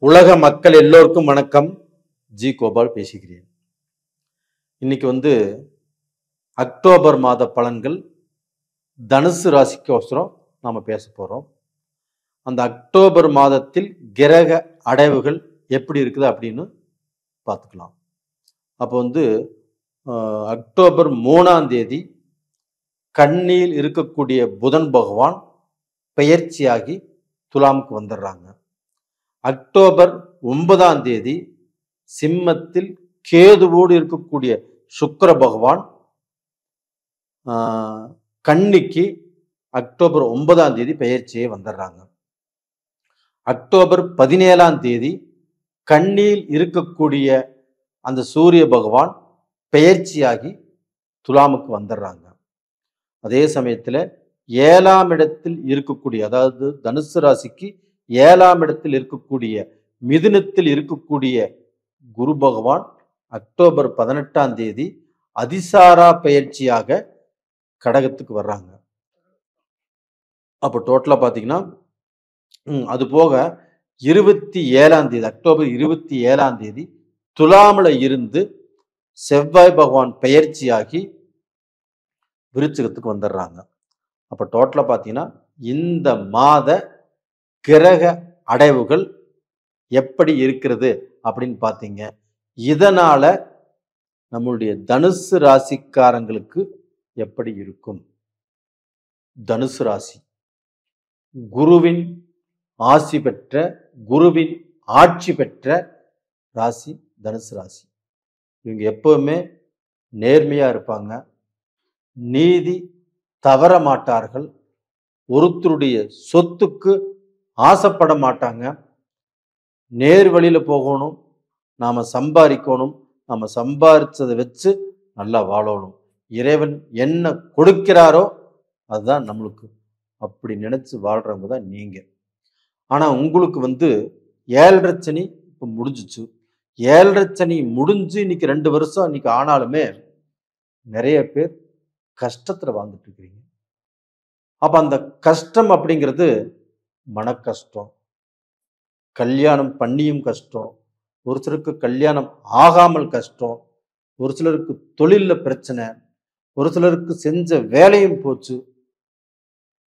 உலக மக்கள் எல்லோருக்கும் வணக்கம். ஜி கோபால் பேசுகிறேன். இன்னைக்கு அக்டோபர் மாத பலன்கள் தனுசு ராசிக்கோசரம் நாம பேச போறோம். அந்த அக்டோபர் மாதத்தில் கிரக அடைவுகள் எப்படி இருக்குது அப்படின்னு பார்த்துக்கலாம். அப்போ அக்டோபர் 3ஆம் தேதி கன்னியில் இருக்கக்கூடிய புதன் பகவான் பெயர்ச்சியாகி துலாமுக்கு வந்துடுறாங்க. அக்டோபர் 9ஆம் தேதி சிம்மத்தில் கேதுவோடு இருக்கக்கூடிய சுக்கிர பகவான் கன்னிக்கு அக்டோபர் 9ஆம் தேதி பெயர்ச்சியை வந்துடுறாங்க. அக்டோபர் 17ஆம் தேதி கன்னியில் இருக்கக்கூடிய அந்த சூரிய பகவான் பெயர்ச்சியாகி துலாமுக்கு வந்துடுறாங்க. அதே சமயத்தில் 7ஆம் இடத்தில் இருக்கக்கூடிய, அதாவது தனுசு ராசிக்கு 7ஆம் இடத்தில் இருக்கக்கூடிய மிதுனத்தில் இருக்கக்கூடிய குரு பகவான் அக்டோபர் 18ஆம் தேதி அதிசாரா பயிற்சியாக கடகத்துக்கு வர்றாங்க. அப்போ டோட்டலா பார்த்தீங்கன்னா அது போக 27ஆம் தேதி அக்டோபர் 27ஆம் தேதி துலாமில் இருந்து செவ்வாய் பகவான் பெயர்ச்சியாகி விருச்சிகத்துக்கு வந்துடுறாங்க. அப்போ டோட்டலா பார்த்தீங்கன்னா இந்த மாத கிரக அடைவுகள் எப்படி இருக்கிறது அப்படின்னு பார்த்தீங்க. இதனால நம்மளுடைய தனுசு ராசிக்காரங்களுக்கு எப்படி இருக்கும்? தனுசு ராசி குருவின் ஆசி பெற்ற, குருவின் ஆட்சி பெற்ற ராசி தனுசு ராசி. இவங்க எப்பவுமே நேர்மையா இருப்பாங்க, நீதி தவற மாட்டார்கள், ஒருத்தருடைய சொத்துக்கு ஆசைப்பட மாட்டாங்க, நேர் வழியில போகணும், நாம சம்பாதிக்கணும், நாம சம்பாதிச்சதை வச்சு நல்லா வாழணும், இறைவன் என்ன கொடுக்கிறாரோ அதுதான் நம்மளுக்கு, அப்படி நினைச்சு வாழ்றவங்க தான் நீங்க. ஆனா உங்களுக்கு 7.5 சனி இப்ப முடிஞ்சிச்சு. 7.5 சனி முடிஞ்சு இன்னைக்கு 2 வருஷம் இன்னைக்கு ஆனாலுமே நிறைய பேர் கஷ்டத்துல வாழ்ந்துட்டு இருக்கிறீங்க. அப்ப அந்த கஷ்டம் அப்படிங்கிறது மன கஷ்டம், கல்யாணம் பண்ணியும் கஷ்டம், ஒரு சிலருக்கு கல்யாணம் ஆகாமல் கஷ்டம், ஒரு சிலருக்கு தொழிலில் பிரச்சனை, ஒரு சிலருக்கு செஞ்ச வேலையும் போச்சு.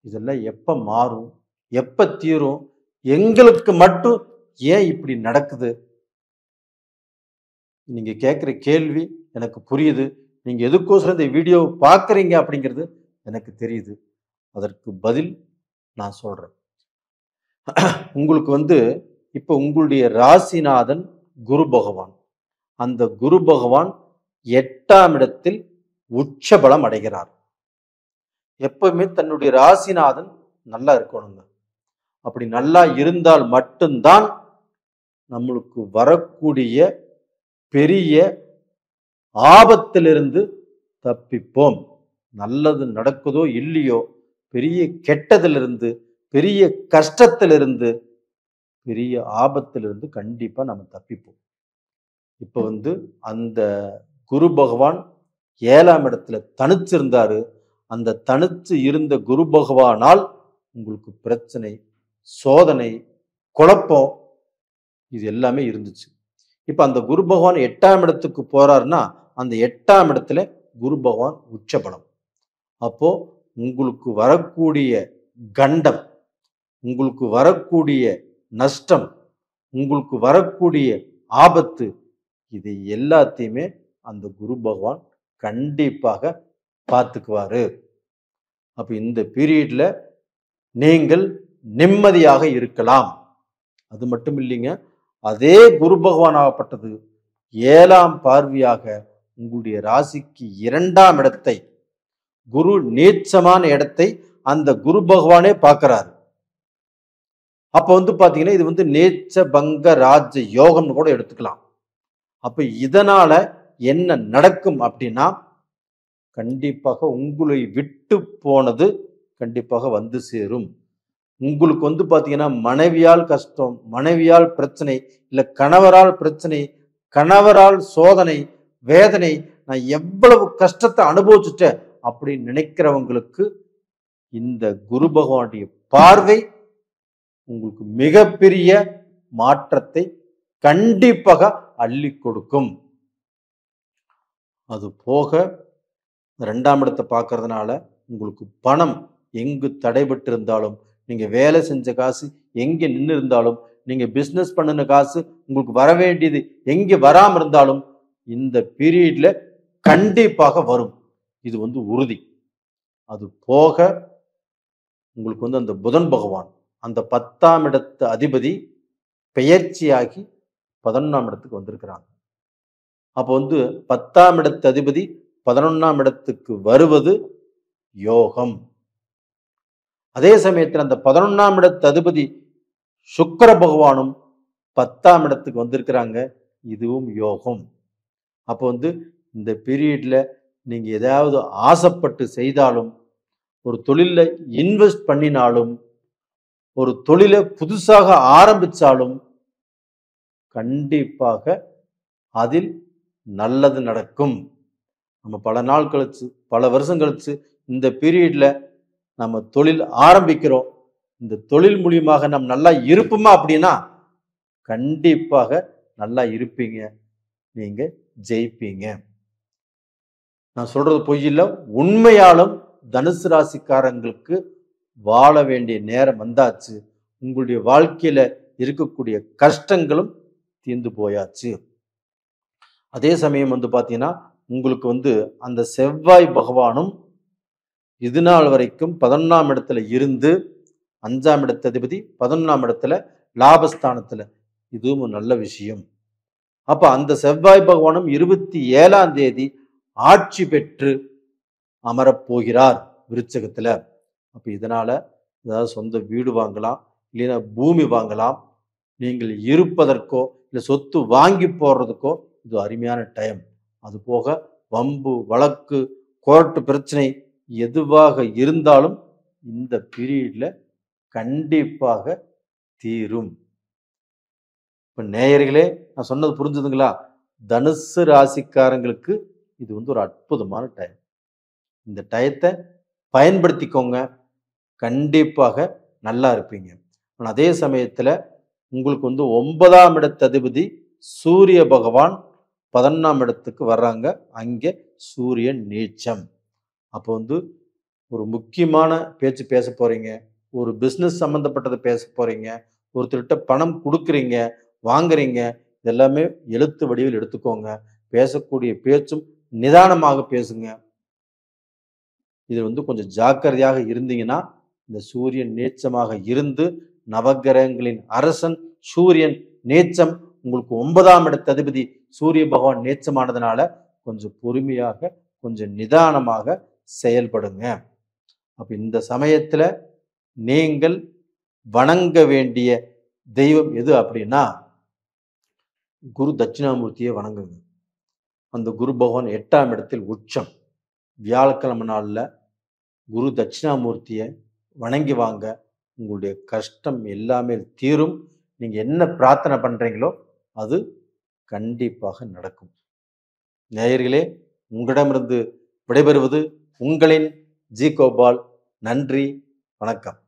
இதெல்லாம் எப்ப மாறும், எப்ப தீரும்? எங்களுக்கு மட்டும் ஏன் இப்படி நடக்குது? நீங்க கேட்குற கேள்வி எனக்கு புரியுது. நீங்க எதுக்கோசரம் இந்த வீடியோ பார்க்குறீங்க அப்படிங்கிறது எனக்கு தெரியுது. அதற்கு பதில் நான் சொல்றேன். உங்களுக்கு இப்ப உங்களுடைய ராசிநாதன் குரு பகவான், அந்த குரு பகவான் 8ஆம் இடத்தில் உச்ச பலம் அடைகிறார். எப்பவுமே தன்னுடைய ராசிநாதன் நல்லா இருக்கணுங்க. அப்படி நல்லா இருந்தால் மட்டும்தான் நம்மளுக்கு வரக்கூடிய பெரிய ஆபத்திலிருந்து தப்பிப்போம். நல்லது நடக்குதோ இல்லையோ, பெரிய கெட்டதிலிருந்து, பெரிய கஷ்டத்திலிருந்து, பெரிய ஆபத்திலிருந்து கண்டிப்பா நம்ம தப்பிப்போம். இப்ப அந்த குரு பகவான் 7ஆம் இடத்துல தனிச்சிருந்தாரு. அந்த தனிச்சு இருந்த குரு பகவானால் உங்களுக்கு பிரச்சனை, சோதனை, குழப்பம் இது எல்லாமே இருந்துச்சு. இப்ப அந்த குரு பகவான் 8ஆம் இடத்துக்கு போறாருன்னா அந்த 8ஆம் இடத்துல குரு பகவான் உச்சபலம். அப்போ உங்களுக்கு வரக்கூடிய கண்டம், உங்களுக்கு வரக்கூடிய நஷ்டம், உங்களுக்கு வரக்கூடிய ஆபத்து, இது எல்லாத்தையுமே அந்த குரு பகவான் கண்டிப்பாக பார்த்துக்குவாரு. அப்ப இந்த பீரியட்ல நீங்கள் நிம்மதியாக இருக்கலாம். அது மட்டும் இல்லைங்க, அதே குரு பகவான் ஆகப்பட்டது 7ஆம் பார்வையாக உங்களுடைய ராசிக்கு 2ஆம் இடத்தை, குரு நீச்சமான இடத்தை அந்த குரு பகவானே பார்க்கிறாரு. அப்ப பாத்தீங்கன்னா இது நேச்ச பங்க ராஜ யோகம்னு கூட எடுத்துக்கலாம். அப்ப இதனால என்ன நடக்கும் அப்படின்னா, கண்டிப்பாக உங்களை விட்டு போனது கண்டிப்பாக சேரும். உங்களுக்கு பாத்தீங்கன்னா மனைவியால் கஷ்டம், மனைவியால் பிரச்சனை, இல்ல கணவரால் பிரச்சனை, கணவரால் சோதனை, வேதனை, நான் எவ்வளவு கஷ்டத்தை அனுபவிச்சுட்டேன் அப்படின்னு நினைக்கிறவங்களுக்கு இந்த குரு பகவானுடைய பார்வை உங்களுக்கு மிகப்பெரிய மாற்றத்தை கண்டிப்பாக அள்ளி கொடுக்கும். அது போக 2ஆம் இடத்தை பார்க்கறதுனால உங்களுக்கு பணம் எங்கு தடைபட்டு இருந்தாலும், நீங்க வேலை செஞ்ச காசு எங்க நின்று இருந்தாலும், நீங்க பிசினஸ் பண்ணின காசு உங்களுக்கு வர வேண்டியது எங்க வராம இருந்தாலும் இந்த பீரியட்ல கண்டிப்பாக வரும். இது உறுதி. அது போக உங்களுக்கு அந்த புதன் பகவான் அந்த 10ஆம் இடத்து அதிபதி பெயர்ச்சியாகி 11ஆம் இடத்துக்கு வந்திருக்கிறாங்க. அப்போ 10ஆம் இடத்து அதிபதி 11ஆம் இடத்துக்கு வருவது யோகம். அதே சமயத்தில் அந்த 11ஆம் இடத்து அதிபதி சுக்கிர பகவானும் 10ஆம் இடத்துக்கு வந்திருக்கிறாங்க. இதுவும் யோகம். அப்போ இந்த பீரியட்ல நீங்க ஏதாவது ஆசைப்பட்டு செய்தாலும், ஒரு தொழில இன்வெஸ்ட் பண்ணினாலும், ஒரு தொழிலை புதுசாக ஆரம்பிச்சாலும் கண்டிப்பாக அதில் நல்லது நடக்கும். நம்ம பல நாள் கழிச்சு, பல வருஷம் கழிச்சு இந்த பீரியட்ல நம்ம தொழில் ஆரம்பிக்கிறோம். இந்த தொழில் மூலியமாக நம்ம நல்லா இருப்போமா அப்படின்னா கண்டிப்பாக நல்லா இருப்பீங்க. நீங்க ஜெயிப்பீங்க. நான் சொல்றது பொய் இல்லை. உண்மையாலும் தனுசு ராசிக்காரங்களுக்கு வாழ வேண்டிய நேரம் வந்தாச்சு. உங்களுடைய வாழ்க்கையில இருக்கக்கூடிய கஷ்டங்களும் தீர்ந்து போயாச்சு. அதே சமயம் பார்த்தீங்கன்னா உங்களுக்கு அந்த செவ்வாய் பகவானும் இது நாள் வரைக்கும் 11ஆம் இடத்துல இருந்து 5ஆம் இடத்து அதிபதி 11ஆம் இடத்துல லாபஸ்தானத்துல, இதுவும் ஒரு நல்ல விஷயம். அப்ப அந்த செவ்வாய் பகவானும் 27ஆம் தேதி ஆட்சி பெற்று அமரப்போகிறார் விருச்சகத்துல. அப்ப இதனால ஏதாவது சொந்த வீடு வாங்கலாம், இல்லைன்னா பூமி வாங்கலாம். நீங்கள் இருப்பதற்கோ இல்லை சொத்து வாங்கி போடுறதுக்கோ இது அருமையான டைம். அது போக வம்பு வழக்கு கோர்ட்டு பிரச்சனை எதுவாக இருந்தாலும் இந்த பீரியட்ல கண்டிப்பாக தீரும். இப்ப நேயர்களே, நான் சொன்னது புரிஞ்சுதுங்களா? தனுசு ராசிக்காரங்களுக்கு இது ஒரு அற்புதமான டைம். இந்த டயத்தை பயன்படுத்திக்கோங்க. கண்டிப்பாக நல்லா இருப்பீங்க. அதே சமயத்துல உங்களுக்கு 9ஆம் இடத்து அதிபதி சூரிய பகவான் 11ஆம் இடத்துக்கு வர்றாங்க. அங்கே சூரியன் நீச்சம். அப்போ ஒரு முக்கியமான பேச்சு பேச போறீங்க, ஒரு பிஸ்னஸ் சம்பந்தப்பட்டதை பேச போறீங்க, ஒருத்தர்கிட்ட பணம் கொடுக்குறீங்க, வாங்குறீங்க, இதெல்லாமே எழுத்து வடிவில் எடுத்துக்கோங்க. பேசக்கூடிய பேச்சும் நிதானமாக பேசுங்க. இது கொஞ்சம் ஜாக்கிரதையாக இருந்தீங்கன்னா இந்த சூரியன் நீச்சமாக இருந்து நவகிரகங்களின் அரசன் சூரியன் நீச்சம், உங்களுக்கு 9ஆம் இடத்து அதிபதி சூரிய பகவான் நீச்சமானதுனால கொஞ்சம் பொறுமையாக கொஞ்சம் நிதானமாக செயல்படுங்க. அப்ப இந்த சமயத்துல நீங்கள் வணங்க வேண்டிய தெய்வம் எது அப்படின்னா குரு தட்சிணாமூர்த்தியை வணங்குங்க. அந்த குரு பகவான் 8ஆம் இடத்தில் உச்சம். வியாழக்கிழமை நாள்ல குரு தட்சிணாமூர்த்தியை வணங்கி வாங்க. உங்களுடைய கஷ்டம் எல்லாமே தீரும். நீங்க என்ன பிரார்த்தனை பண்றீங்களோ அது கண்டிப்பாக நடக்கும். நேயர்களே, உங்களிடமிருந்து விடைபெறுவது உங்களின் ஜி கோபால். நன்றி, வணக்கம்.